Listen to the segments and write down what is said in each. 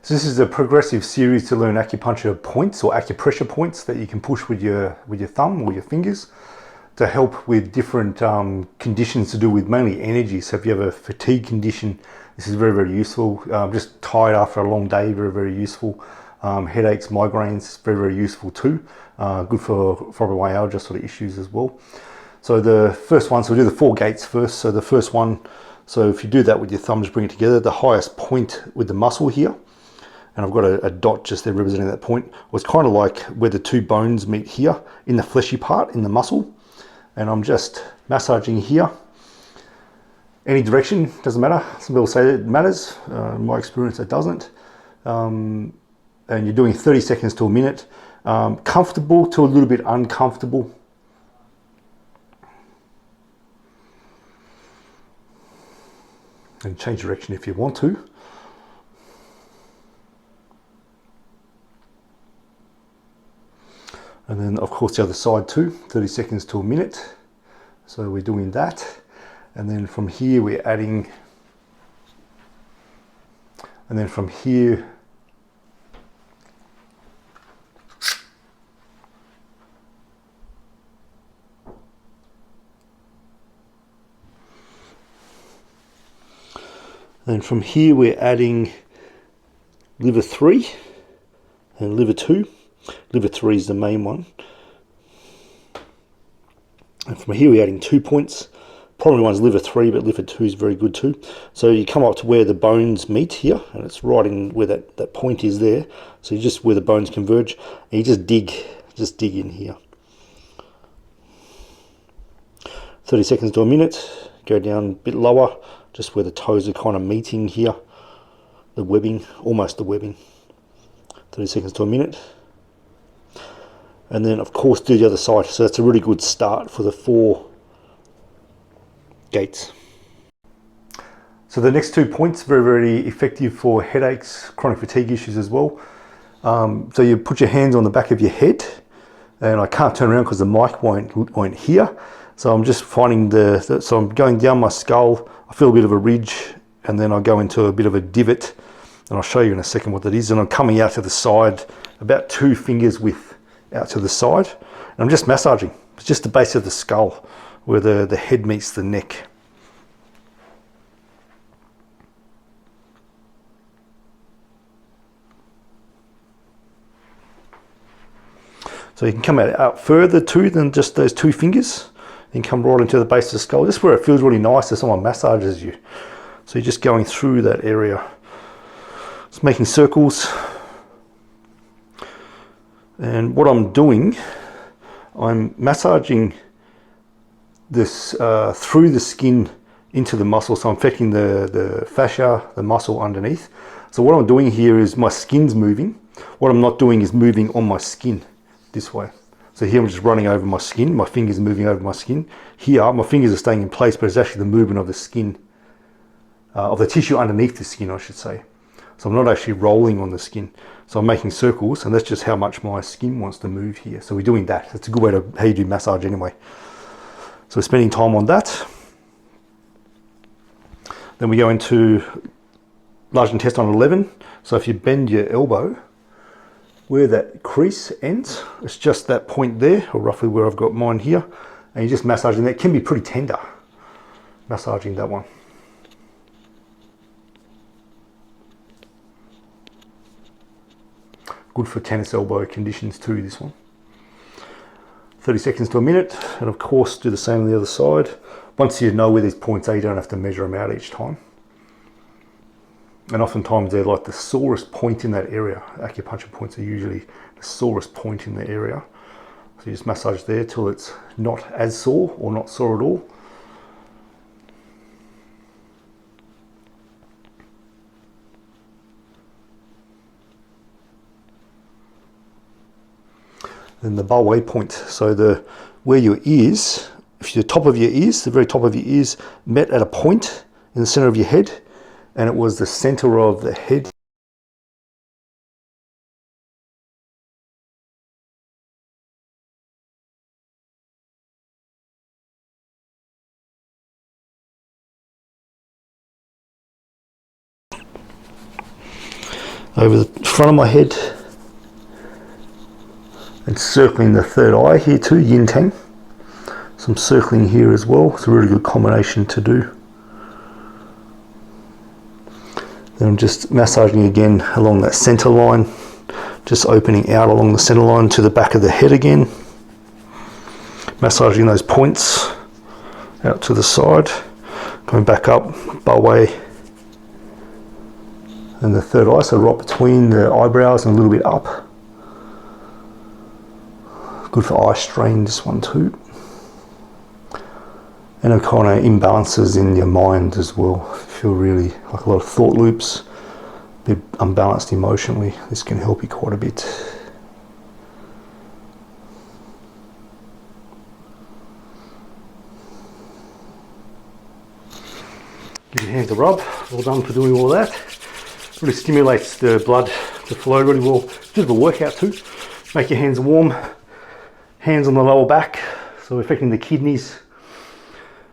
So this is a progressive series to learn acupuncture points or acupressure points that you can push with your thumb or your fingers to help with different conditions to do with mainly energy. So if you have a fatigue condition, this is very, very useful. Just tired after a long day, very, very useful. Headaches, migraines, very, very useful too. Good for fibromyalgia sort of issues as well. So the first one, so we'll do the 4 gates first. So the first one, so if you do that with your thumb, just bring it together, the highest point with the muscle here, and I've got a dot just there representing that point, was kind of like where the 2 bones meet here in the fleshy part, in the muscle. And I'm just massaging here. Any direction, doesn't matter. Some people say it matters. In my experience, it doesn't. And you're doing 30 seconds to a minute. Comfortable to a little bit uncomfortable. And change direction if you want to. And then of course the other side too, 30 seconds to a minute. So we're doing that. And then from here we're adding, and then from here, we're adding liver 3 and liver 2. Liver 3 is the main one. And from here we're adding 2 points. Primary one's liver 3, but liver 2 is very good too. So you come up to where the bones meet here, and it's right in where that point is there. So you just where the bones converge, and you just dig in here. 30 seconds to a minute. Go down a bit lower, just where the toes are kind of meeting here. The webbing, almost the webbing. 30 seconds to a minute. And then of course do the other side. So that's a really good start for the 4 gates. So the next 2 points, very, very effective for headaches, chronic fatigue issues as well. So you put your hands on the back of your head, and I can't turn around because the mic won't hear. So I'm just finding so I'm going down my skull. I feel a bit of a ridge, and then I go into a bit of a divot, and I'll show you in a second what that is. And I'm coming out to the side, about 2 fingers width out to the side, and I'm just massaging. It's just the base of the skull where the head meets the neck. So you can come out further too than just those 2 fingers. You can come right into the base of the skull, just where it feels really nice as someone massages you. So you're just going through that area. It's making circles. And what I'm doing, I'm massaging this through the skin into the muscle. So I'm affecting the fascia, the muscle underneath. So what I'm doing here is my skin's moving. What I'm not doing is moving on my skin this way. So here I'm just running over my skin. My fingers are moving over my skin. Here my fingers are staying in place, but it's actually the movement of the skin, of the tissue underneath the skin, I should say. So I'm not actually rolling on the skin. So I'm making circles, and that's just how much my skin wants to move here. So we're doing that. That's a good way to how you do massage anyway. So we're spending time on that. Then we go into large intestine 11. So if you bend your elbow, where that crease ends, it's just that point there, or roughly where I've got mine here, and you're just massaging that. It can be pretty tender, massaging that one. Good for tennis elbow conditions too, this one. 30 seconds to a minute, and of course do the same on the other side. Once you know where these points are, you don't have to measure them out each time. And oftentimes they're like the sorest point in that area. Acupuncture points are usually the sorest point in the area. So you just massage there till it's not as sore or not sore at all. Then the Balway point, so where your ears, if the top of your ears, the very top of your ears met at a point in the center of your head, and it was the center of the head. over the front of my head, and circling the third eye here too, yin tang. So I'm circling here as well. It's a really good combination to do. Then I'm just massaging again along that center line, just opening out along the center line to the back of the head again. Massaging those points out to the side, going back up by way and the third eye, so right between the eyebrows and a little bit up. Good for eye strain, this one too. And it kind of imbalances in your mind as well. Feel really like a lot of thought loops, a bit unbalanced emotionally. This can help you quite a bit. Give your hands a rub. Well done for doing all that. Really stimulates the blood to flow really well. It's a bit of a workout too. Make your hands warm. Hands on the lower back, so affecting the kidneys.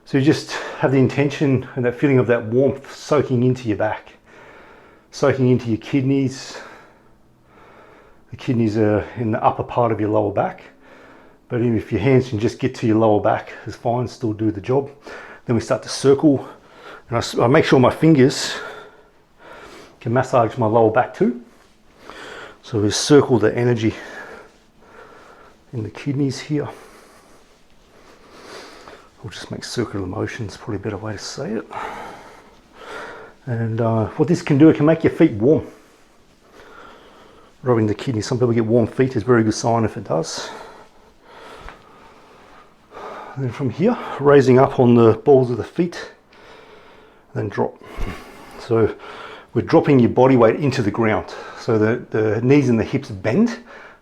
So you just have the intention and that feeling of that warmth soaking into your back, soaking into your kidneys. The kidneys are in the upper part of your lower back, but even if your hands can just get to your lower back, it's fine, still do the job. Then we start to circle, and I make sure my fingers can massage my lower back too. So we circle the energy in the kidneys here. We'll just make circular motions, probably a better way to say it. And what this can do, it can make your feet warm. Rubbing the kidneys, some people get warm feet, is a very good sign if it does. And then from here, raising up on the balls of the feet, then drop. So we're dropping your body weight into the ground. So the knees and the hips bend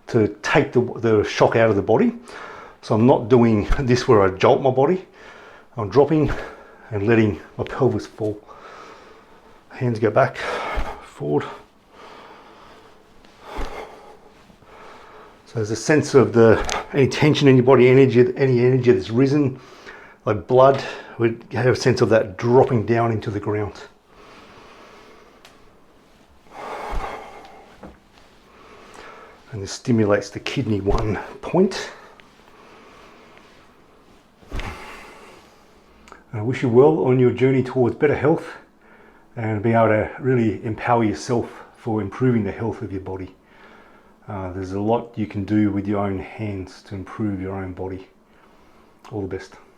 to take the shock out of the body. So I'm not doing this where I jolt my body. I'm dropping and letting my pelvis fall. Hands go back, forward. So there's a sense of any tension in your body, any energy that's risen, like blood, we have a sense of that dropping down into the ground. And this stimulates the kidney 1 point. I wish you well on your journey towards better health and being able to really empower yourself for improving the health of your body. There's a lot you can do with your own hands to improve your own body. All the best.